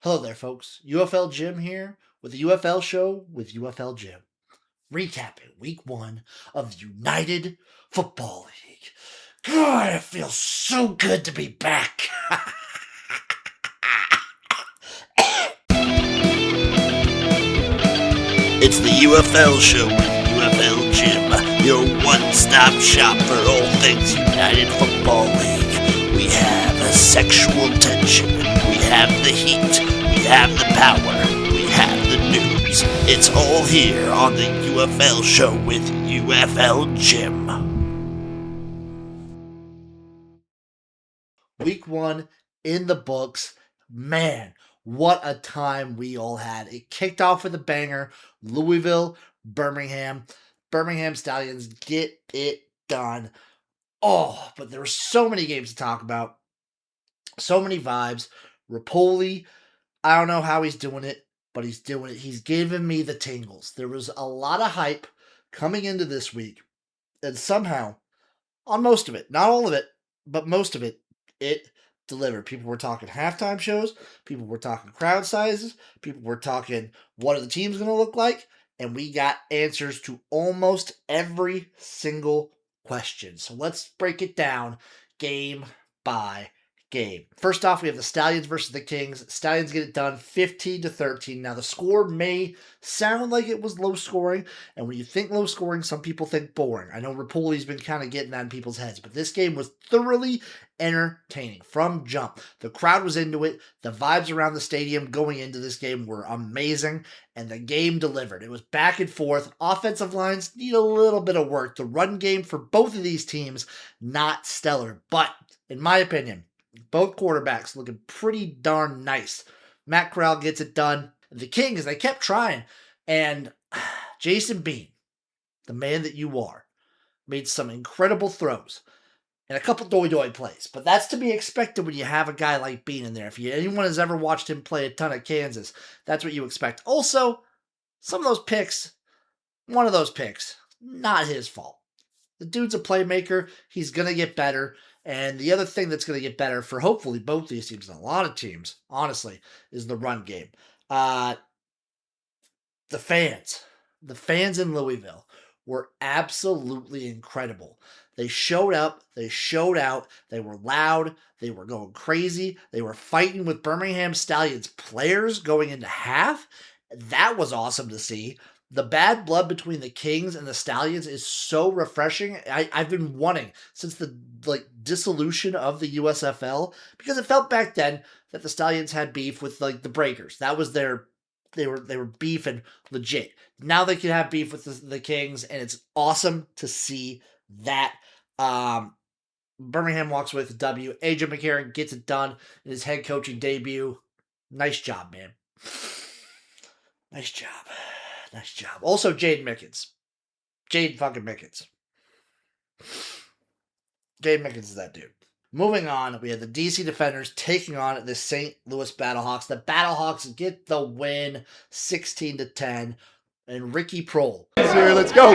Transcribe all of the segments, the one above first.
Hello there, folks. UFL Jim here with the UFL Show with UFL Jim. Recapping week 1 of the United Football League. God, it feels so good to be back. It's the UFL Show with UFL Jim, your one-stop shop for all things United Football League. We have a sexual tension, we have the heat, we have the power, we have the news. It's all here on the UFL Show with UFL Jim. Week 1 in the books. Man, what a time we all had. It kicked off with a banger. Louisville, Birmingham Stallions get it done. Oh, but there were so many games to talk about. So many vibes. Rapoli, I don't know how he's doing it, but he's doing it. He's giving me the tingles. There was a lot of hype coming into this week. And somehow, on most of it, not all of it, but most of it, it delivered. People were talking halftime shows. People were talking crowd sizes. People were talking what are the teams going to look like. And we got answers to almost every single question. So let's break it down game by game. First off, we have the Stallions versus the Kings. Stallions get it done 15-13. Now, the score may sound like it was low scoring, and when you think low scoring, some people think boring. I know Rapoli's been kind of getting that in people's heads, but this game was thoroughly entertaining from jump. The crowd was into it. The vibes around the stadium going into this game were amazing, and the game delivered. It was back and forth. Offensive lines need a little bit of work. The run game for both of these teams, not stellar, but in my opinion, both quarterbacks looking pretty darn nice. Matt Corral gets it done. The Kings, they kept trying. And Jason Bean, the man that you are, made some incredible throws and a couple doy-doy plays. But that's to be expected when you have a guy like Bean in there. If anyone has ever watched him play a ton at Kansas, that's what you expect. Also, some of those picks, one of those picks, not his fault. The dude's a playmaker. He's going to get better. And the other thing that's going to get better for hopefully both these teams and a lot of teams, honestly, is the run game. The fans in Louisville were absolutely incredible. They showed up. They showed out. They were loud. They were going crazy. They were fighting with Birmingham Stallions players going into half. That was awesome to see. The bad blood between the Kings and the Stallions is so refreshing. I've been wanting since the dissolution of the USFL, because it felt back then that the Stallions had beef with the Breakers. That was they were beefing legit. Now they can have beef with the Kings, and it's awesome to see that. Birmingham walks away with a W. AJ McCarron gets it done in his head coaching debut. Nice job, man. Nice job. Nice job. Also, Jaden Mickens. Jaden fucking Mickens. Jaden Mickens is that dude. Moving on, we have the DC Defenders taking on the St. Louis Battlehawks. The Battlehawks get the win 16-10. And Ricky Prohl. Here, let's go.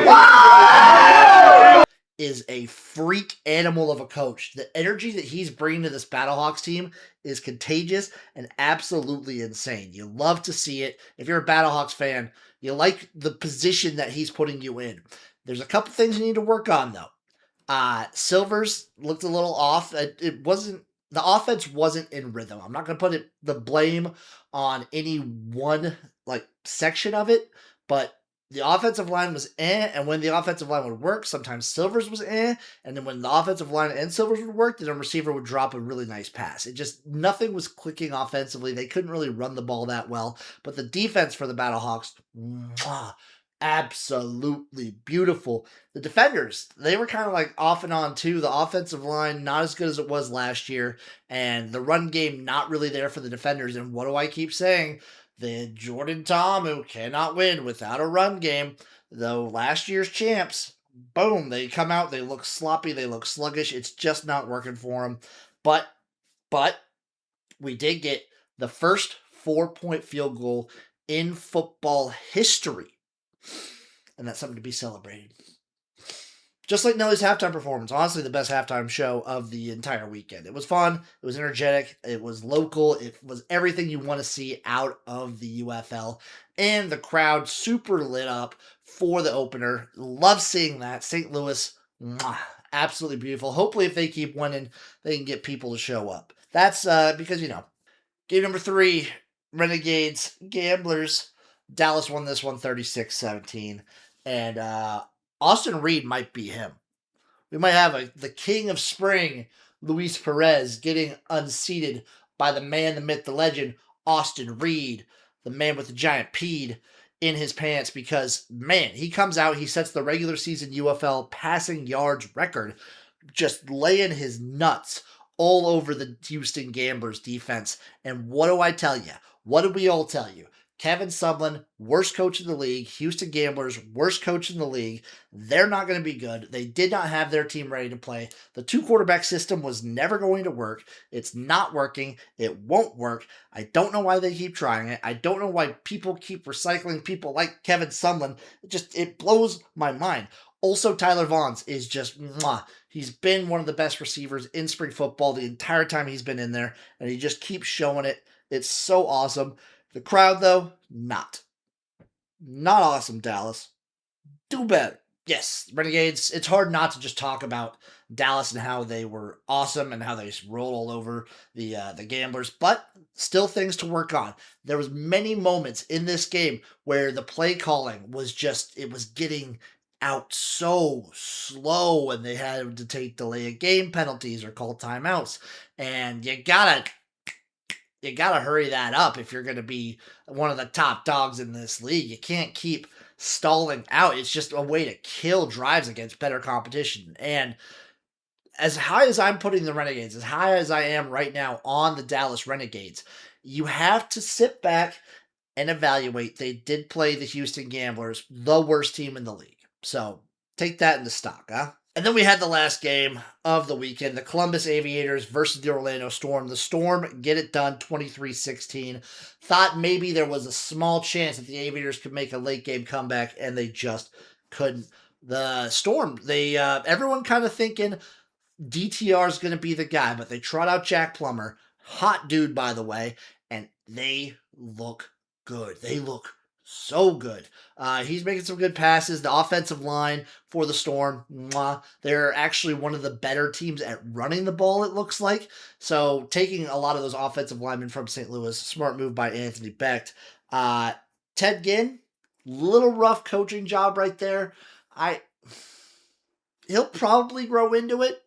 Is a freak animal of a coach. The energy that he's bringing to this Battlehawks team is contagious and absolutely insane. You love to see it. If you're a Battlehawks fan, you like the position that he's putting you in. There's a couple things you need to work on, though. Silvers looked a little off. The offense wasn't in rhythm. I'm not going to put the blame on any one section of it, but the offensive line was and when the offensive line would work, sometimes Silvers was and then when the offensive line and Silvers would work, then a receiver would drop a really nice pass. Nothing was clicking offensively. They couldn't really run the ball that well, but the defense for the Battlehawks, absolutely beautiful. The defenders, they were kind of off and on too. The offensive line, not as good as it was last year, and the run game, not really there for the defenders. And what do I keep saying? The Jordan Ta'amu cannot win without a run game. Though last year's champs, boom, they come out, they look sloppy, they look sluggish. It's just not working for them. But we did get the first 4-point field goal in football history. And that's something to be celebrated. Just like Nelly's halftime performance, honestly, the best halftime show of the entire weekend. It was fun. It was energetic. It was local. It was everything you want to see out of the UFL. And the crowd super lit up for the opener. Love seeing that. St. Louis, mwah, absolutely beautiful. Hopefully, if they keep winning, they can get people to show up. That's because, game number 3, Renegades, Gamblers. Dallas won this one 36-17. And Austin Reed might be him. We might have the king of spring, Luis Perez, getting unseated by the man, the myth, the legend, Austin Reed, the man with the giant peed in his pants because, man, he comes out, he sets the regular season UFL passing yards record, just laying his nuts all over the Houston Gamblers defense. And what do I tell you? What did we all tell you? Kevin Sumlin, worst coach in the league. Houston Gamblers, worst coach in the league. They're not going to be good. They did not have their team ready to play. The 2-quarterback system was never going to work. It's not working. It won't work. I don't know why they keep trying it. I don't know why people keep recycling people like Kevin Sumlin. It blows my mind. Also, Tyler Vaughns is just, mwah. He's been one of the best receivers in spring football the entire time he's been in there, and he just keeps showing it. It's so awesome. The crowd, though, not awesome, Dallas. Do better. Yes, Renegades, it's hard not to just talk about Dallas and how they were awesome and how they just rolled all over the Gamblers, but still things to work on. There was many moments in this game where the play calling was just, it was getting out so slow and they had to take delay of game penalties or call timeouts. And you gotta hurry that up if you're going to be one of the top dogs in this league. You can't keep stalling out. It's just a way to kill drives against better competition. And as high as I'm putting the Renegades, as high as I am right now on the Dallas Renegades, you have to sit back and evaluate. They did play the Houston Gamblers, the worst team in the league. So take that into stock, huh? And then we had the last game of the weekend, the Columbus Aviators versus the Orlando Storm. The Storm get it done 23-16. Thought maybe there was a small chance that the Aviators could make a late game comeback, and they just couldn't. The Storm, everyone kind of thinking DTR is going to be the guy, but they trot out Jack Plummer, hot dude, by the way, and they look good. They look so good. He's making some good passes. The offensive line for the Storm, mwah, they're actually one of the better teams at running the ball, it looks like. So taking a lot of those offensive linemen from St. Louis, smart move by Anthony Becht. Ted Ginn, little rough coaching job right there. He'll probably grow into it.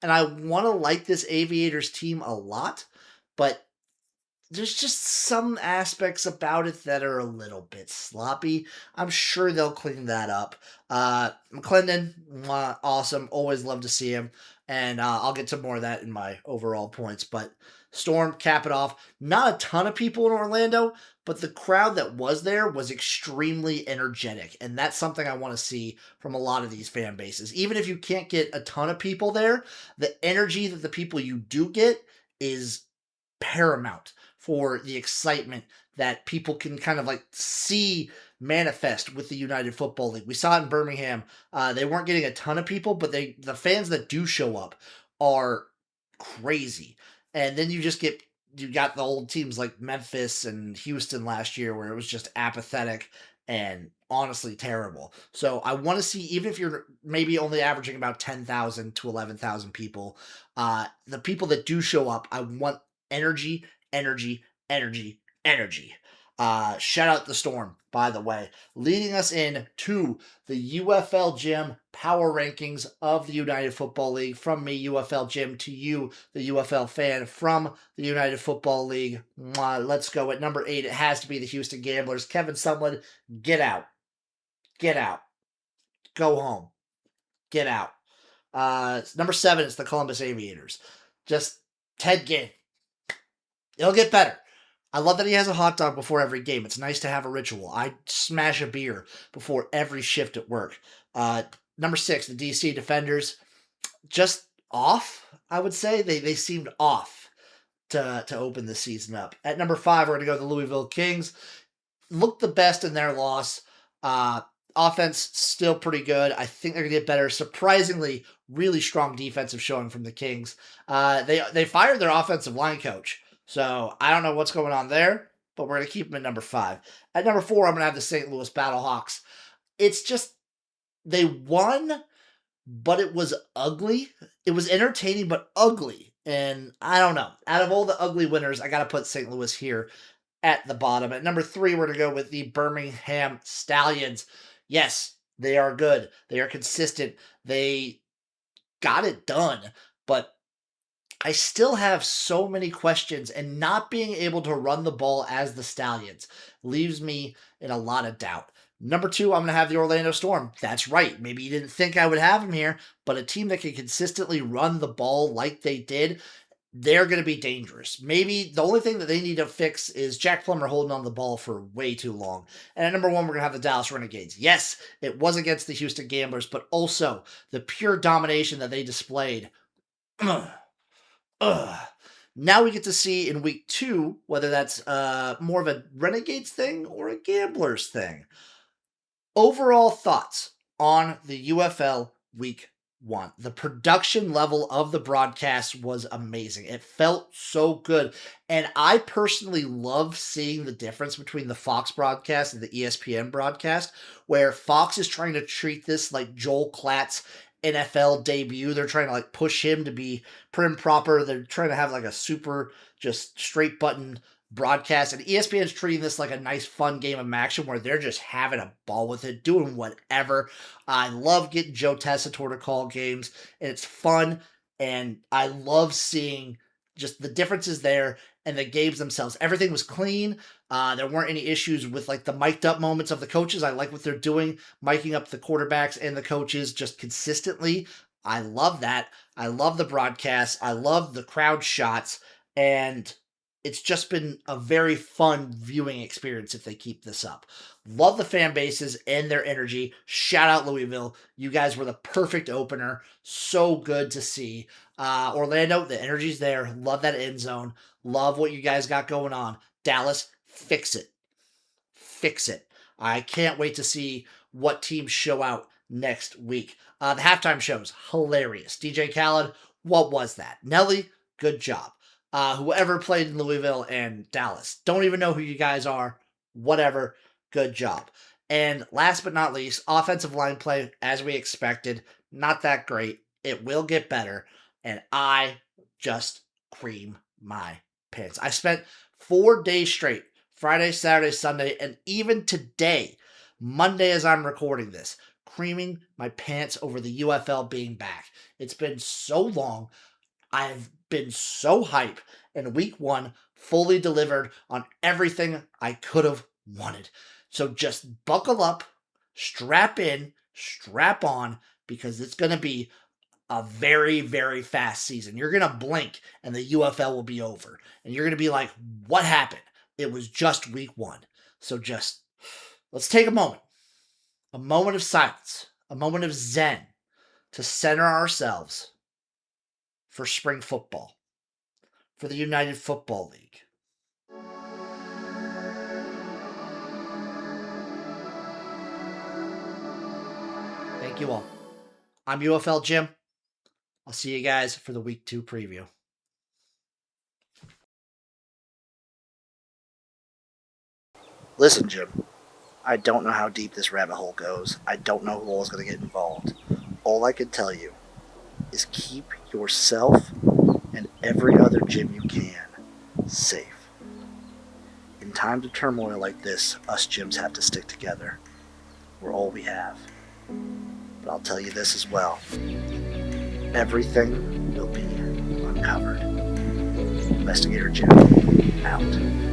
And I want to like this Aviators team a lot, but there's just some aspects about it that are a little bit sloppy. I'm sure they'll clean that up. McClendon, awesome. Always love to see him. And I'll get to more of that in my overall points. But Storm, cap it off. Not a ton of people in Orlando, but the crowd that was there was extremely energetic. And that's something I want to see from a lot of these fan bases. Even if you can't get a ton of people there, the energy that the people you do get is paramount for the excitement that people can kind of like see manifest with the United Football League. We saw it in Birmingham. They weren't getting a ton of people, but the fans that do show up are crazy. And then you got the old teams like Memphis and Houston last year where it was just apathetic and honestly terrible. So I want to see, even if you're maybe only averaging about 10,000 to 11,000 people, the people that do show up, I want energy. Shout out the Storm, by the way, leading us in to the UFL Jim power rankings of the United Football League. From me, UFL Jim, to you, the UFL fan from the United Football League. Let's go. At number 8, it has to be the Houston Gamblers. Kevin Sumlin, get out. Get out. Go home. Get out. Number 7 is the Columbus Aviators. Just Ted Ginn. It'll get better. I love that he has a hot dog before every game. It's nice to have a ritual. I smash a beer before every shift at work. Number 6, the DC Defenders. Just off, I would say. They seemed off to open the season up. At number 5, we're going to go to the Louisville Kings. Looked the best in their loss. Offense still pretty good. I think they're going to get better. Surprisingly, really strong defensive showing from the Kings. They fired their offensive line coach, so I don't know what's going on there, but we're going to keep them at number 5. At number 4, I'm going to have the St. Louis Battlehawks. It's just they won, but it was ugly. It was entertaining, but ugly. And I don't know. Out of all the ugly winners, I got to put St. Louis here at the bottom. At number 3, we're going to go with the Birmingham Stallions. Yes, they are good. They are consistent. They got it done. But I still have so many questions, and not being able to run the ball as the Stallions leaves me in a lot of doubt. Number 2, I'm going to have the Orlando Storm. That's right. Maybe you didn't think I would have them here, but a team that can consistently run the ball like they did, they're going to be dangerous. Maybe the only thing that they need to fix is Jack Plummer holding on the ball for way too long. And at number 1, we're going to have the Dallas Renegades. Yes, it was against the Houston Gamblers, but also the pure domination that they displayed. Now we get to see in week 2 whether that's more of a Renegades thing or a Gamblers thing. Overall thoughts on the UFL week 1. The production level of the broadcast was amazing. It felt so good. And I personally love seeing the difference between the Fox broadcast and the ESPN broadcast, where Fox is trying to treat this like Joel Klatt's NFL debut. They're trying to like push him to be prim proper. They're trying to have like a super just straight button broadcast, and ESPN's treating this like a nice fun game of action where they're just having a ball with it, doing whatever. I love getting Joe Tessitore to call games, and it's fun, and I love seeing just the differences there and the games themselves. Everything was clean. There weren't any issues with like the mic'd up moments of the coaches. I like what they're doing, miking up the quarterbacks and the coaches just consistently. I love that. I love the broadcast. I love the crowd shots, and it's just been a very fun viewing experience if they keep this up. Love the fan bases and their energy. Shout out Louisville. You guys were the perfect opener. So good to see. Orlando, the energy's there. Love that end zone. Love what you guys got going on. Dallas, fix it. Fix it. I can't wait to see what teams show out next week. The halftime show's hilarious. DJ Khaled, what was that? Nelly, good job. Whoever played in Louisville and Dallas. Don't even know who you guys are. Whatever. Good job. And last but not least, offensive line play, as we expected. Not that great. It will get better. And I just cream my pants. I spent 4 days straight. Friday, Saturday, Sunday, and even today, Monday as I'm recording this, creaming my pants over the UFL being back. It's been so long. I've been so hype, and week 1 fully delivered on everything I could have wanted. So just buckle up, strap in, strap on, because it's going to be a very, very fast season. You're going to blink and the UFL will be over. And you're going to be like, what happened? It was just week 1. So just, let's take a moment of silence, a moment of zen to center ourselves for spring football, for the United Football League. Thank you all. I'm UFL Jim. I'll see you guys for the week 2 preview. Listen, Jim, I don't know how deep this rabbit hole goes. I don't know who all is going to get involved. All I can tell you is keep yourself and every other Jim you can safe. In times of turmoil like this, us Jims have to stick together. We're all we have. But I'll tell you this as well. Everything will be uncovered. Investigator Jim, out.